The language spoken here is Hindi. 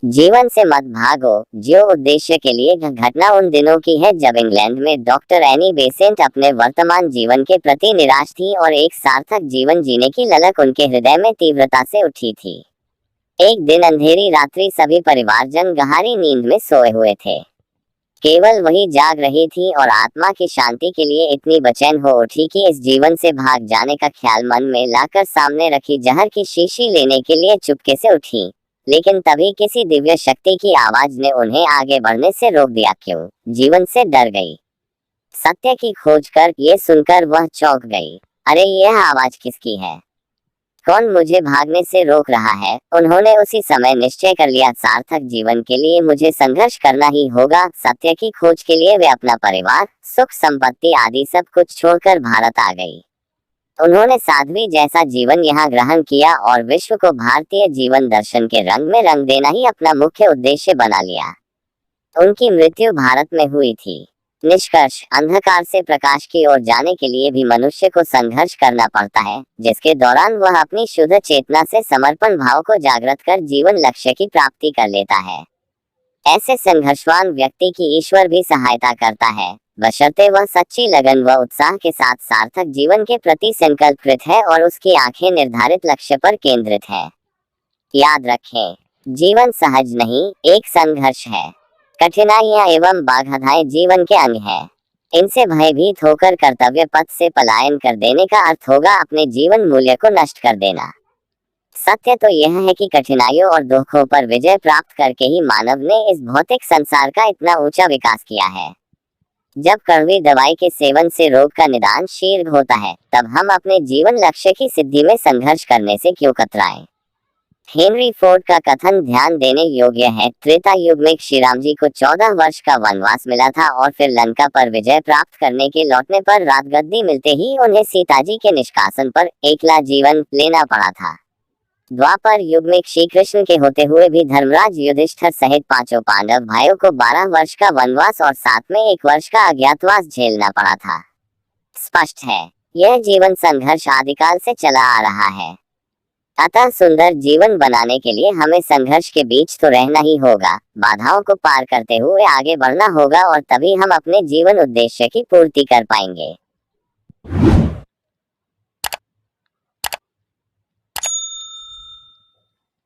जीवन से मत भागो, जियो उद्देश्य के लिए। घटना उन दिनों की है जब इंग्लैंड में डॉक्टर एनी बेसेंट अपने वर्तमान जीवन के प्रति निराश थी और एक सार्थक जीवन जीने की ललक उनके हृदय में तीव्रता से उठी थी। एक दिन अंधेरी रात्रि सभी परिवारजन गहरी नींद में सोए हुए थे। केवल वही जाग रही थी और आत्मा की शांति के लिए इतनी बेचैन हो उठी कि इस जीवन से भाग जाने का ख्याल मन में लाकर सामने रखी जहर की शीशी लेने के लिए चुपके से उठी। लेकिन तभी किसी दिव्य शक्ति की आवाज ने उन्हें आगे बढ़ने से रोक दिया। क्यों? जीवन से डर गई। सत्य की खोज कर ये सुनकर वह चौंक गई। अरे, यह आवाज किसकी है? कौन मुझे भागने से रोक रहा है? उन्होंने उसी समय निश्चय कर लिया, सार्थक जीवन के लिए मुझे संघर्ष करना ही होगा। सत्य की खोज के लिए वे अपना परिवार, सुख संपत्ति आदि सब कुछ छोड़कर भारत आ गई। उन्होंने साध्वी जैसा जीवन यहाँ ग्रहण किया और विश्व को भारतीय जीवन दर्शन के रंग में रंग देना ही अपना मुख्य उद्देश्य बना लिया। उनकी मृत्यु भारत में हुई थी। निष्कर्ष, अंधकार से प्रकाश की ओर जाने के लिए भी मनुष्य को संघर्ष करना पड़ता है, जिसके दौरान वह अपनी शुद्ध चेतना से समर्पण भाव को जागृत कर जीवन लक्ष्य की प्राप्ति कर लेता है। ऐसे संघर्षवान व्यक्ति की ईश्वर भी सहायता करता है, बशर्ते वह सच्ची लगन व उत्साह के साथ सार्थक जीवन के प्रति संकल्पित है और उसकी आंखें निर्धारित लक्ष्य पर केंद्रित है। याद रखें, जीवन सहज नहीं, एक संघर्ष है। कठिनाइयां एवं बाधाएं जीवन के अंग है। इनसे भयभीत होकर कर्तव्य पथ से पलायन कर देने का अर्थ होगा अपने जीवन मूल्य को नष्ट कर देना। सत्य तो यह है कि कठिनाइयों और दुखों पर विजय प्राप्त करके ही मानव ने इस भौतिक संसार का इतना ऊंचा विकास किया है। जब कड़वी दवाई के सेवन से रोग का निदान शीघ्र होता है, तब हम अपने जीवन लक्ष्य की सिद्धि में संघर्ष करने से क्यों कतराएं? हेनरी फोर्ड का कथन ध्यान देने योग्य है। त्रेता युग में श्री राम जी को 14 वर्ष का वनवास मिला था और फिर लंका पर विजय प्राप्त करने के लौटने पर राजगद्दी मिलते ही उन्हें सीता जी के निष्कासन पर एकला जीवन लेना पड़ा था। द्वापर युग में श्री कृष्ण के होते हुए भी धर्मराज युधिष्ठिर सहित 5 पांडव भाइयों को 12 वर्ष का वनवास और साथ में 1 वर्ष का अज्ञातवास झेलना पड़ा था। स्पष्ट है, यह जीवन संघर्ष आदिकाल से चला आ रहा है। अतः सुंदर जीवन बनाने के लिए हमें संघर्ष के बीच तो रहना ही होगा, बाधाओं को पार करते हुए आगे बढ़ना होगा और तभी हम अपने जीवन उद्देश्य की पूर्ति कर पाएंगे।